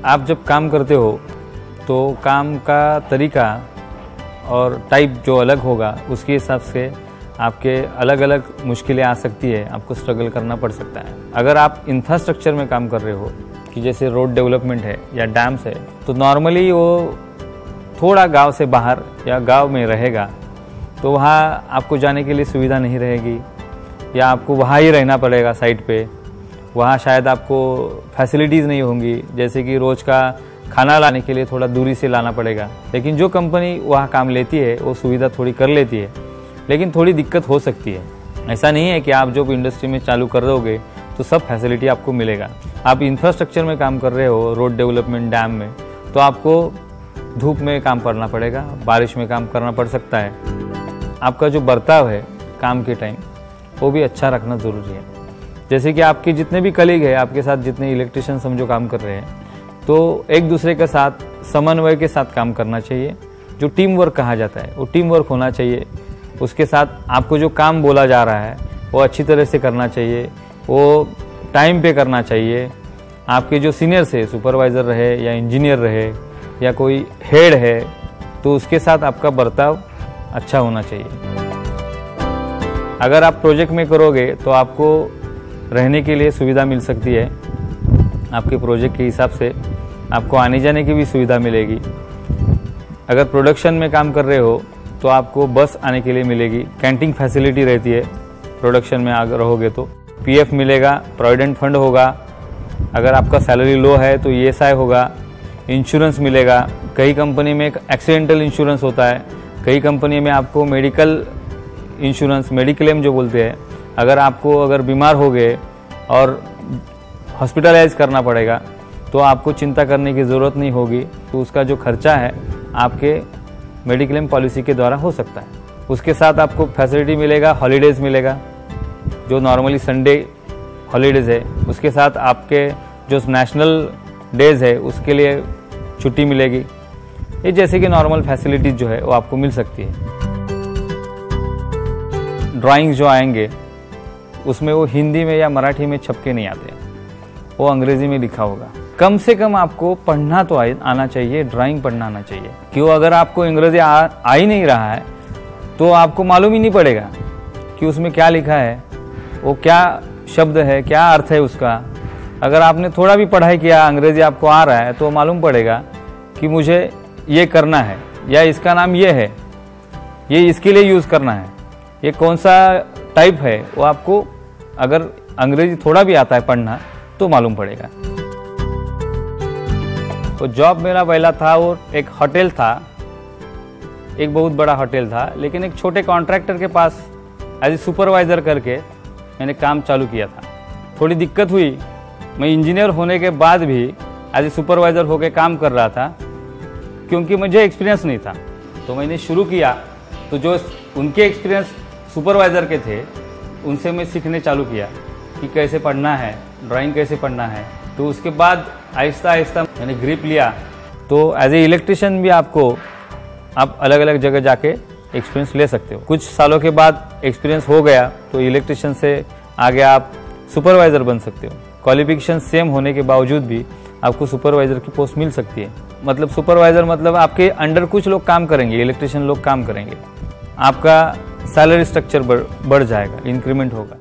आप जब काम करते हो तो काम का तरीका और टाइप जो अलग होगा उसके हिसाब से आपके अलग अलग मुश्किलें आ सकती है, आपको स्ट्रगल करना पड़ सकता है। अगर आप इंफ्रास्ट्रक्चर में काम कर रहे हो कि जैसे रोड डेवलपमेंट है या डैम्स है, तो नॉर्मली वो थोड़ा गांव से बाहर या गांव में रहेगा, तो वहाँ आपको जाने के लिए सुविधा नहीं रहेगी या आपको वहाँ ही रहना पड़ेगा साइट पे। वहाँ शायद आपको फैसिलिटीज़ नहीं होंगी, जैसे कि रोज़ का खाना लाने के लिए थोड़ा दूरी से लाना पड़ेगा। लेकिन जो कंपनी वहाँ काम लेती है वो सुविधा थोड़ी कर लेती है, लेकिन थोड़ी दिक्कत हो सकती है। ऐसा नहीं है कि आप जो इंडस्ट्री में चालू कर दोगे तो सब फैसिलिटी आपको मिलेगा। आप इंफ्रास्ट्रक्चर में काम कर रहे हो, रोड डेवलपमेंट, डैम में, तो आपको धूप में काम करना पड़ेगा, बारिश में काम करना पड़ सकता है। आपका जो बर्ताव है काम के टाइम वो भी अच्छा रखना ज़रूरी है। जैसे कि आपके जितने भी कलीग हैं, आपके साथ जितने इलेक्ट्रिशियन समझो काम कर रहे हैं, तो एक दूसरे के साथ समन्वय के साथ काम करना चाहिए। जो टीम वर्क कहा जाता है वो टीम वर्क होना चाहिए। उसके साथ आपको जो काम बोला जा रहा है वो अच्छी तरह से करना चाहिए, वो टाइम पे करना चाहिए। आपके जो सीनियर्स है, सुपरवाइज़र रहे या इंजीनियर रहे या कोई हेड है, तो उसके साथ आपका बर्ताव अच्छा होना चाहिए। अगर आप प्रोजेक्ट में करोगे तो आपको रहने के लिए सुविधा मिल सकती है। आपके प्रोजेक्ट के हिसाब से आपको आने जाने की भी सुविधा मिलेगी। अगर प्रोडक्शन में काम कर रहे हो तो आपको बस आने के लिए मिलेगी, कैंटीन फैसिलिटी रहती है। प्रोडक्शन में अगर रहोगे तो पीएफ मिलेगा, प्रोविडेंट फंड होगा। अगर आपका सैलरी लो है तो ईएसआई होगा, इंश्योरेंस मिलेगा। कई कंपनी में एक्सीडेंटल इंश्योरेंस होता है, कई कंपनी में आपको मेडिकल इंश्योरेंस, मेडिक्लेम जो बोलते हैं, अगर बीमार हो गए और हॉस्पिटलाइज करना पड़ेगा तो आपको चिंता करने की ज़रूरत नहीं होगी। तो उसका जो खर्चा है आपके मेडिक्लेम पॉलिसी के द्वारा हो सकता है। उसके साथ आपको फैसिलिटी मिलेगा, हॉलीडेज़ मिलेगा, जो नॉर्मली संडे हॉलीडेज़ है। उसके साथ आपके जो नेशनल डेज है उसके लिए छुट्टी मिलेगी। ये जैसे कि नॉर्मल फैसिलिटीज़ जो है वो आपको मिल सकती है। ड्राइंग्स जो आएंगे उसमें वो हिंदी में या मराठी में छपके नहीं आते, वो अंग्रेजी में लिखा होगा। कम से कम आपको पढ़ना तो आना चाहिए, ड्राइंग पढ़ना आना चाहिए। क्यों? अगर आपको अंग्रेजी आ ही नहीं रहा है तो आपको मालूम ही नहीं पड़ेगा कि उसमें क्या लिखा है, वो क्या शब्द है, क्या अर्थ है उसका। अगर आपने थोड़ा भी पढ़ाई किया, अंग्रेजी आपको आ रहा है, तो मालूम पड़ेगा कि मुझे ये करना है या इसका नाम ये है, ये इसके लिए यूज़ करना है, ये कौन सा टाइप है, वो आपको अगर अंग्रेजी थोड़ा भी आता है पढ़ना तो मालूम पड़ेगा। तो जॉब मेरा पहला था वो एक होटल था, एक बहुत बड़ा होटल था, लेकिन एक छोटे कॉन्ट्रैक्टर के पास एज ए सुपरवाइज़र करके मैंने काम चालू किया था। थोड़ी दिक्कत हुई, मैं इंजीनियर होने के बाद भी एज ए सुपरवाइज़र होकर काम कर रहा था, क्योंकि मुझे एक्सपीरियंस नहीं था। तो मैंने शुरू किया तो जो उनके एक्सपीरियंस सुपरवाइज़र के थे उनसे मैं सीखने चालू किया कि कैसे पढ़ना है, ड्राइंग कैसे पढ़ना है। तो उसके बाद आहिस्ता आहिस्ता मैंने ग्रिप लिया। तो एज ए इलेक्ट्रिशियन भी आप अलग अलग जगह जाके एक्सपीरियंस ले सकते हो। कुछ सालों के बाद एक्सपीरियंस हो गया तो इलेक्ट्रिशियन से आगे आप सुपरवाइज़र बन सकते हो। क्वालिफिकेशन सेम होने के बावजूद भी आपको सुपरवाइज़र की पोस्ट मिल सकती है। मतलब सुपरवाइज़र मतलब आपके अंडर कुछ लोग काम करेंगे, इलेक्ट्रिशियन लोग काम करेंगे, आपका सैलरी स्ट्रक्चर बढ़ जाएगा, इंक्रीमेंट होगा।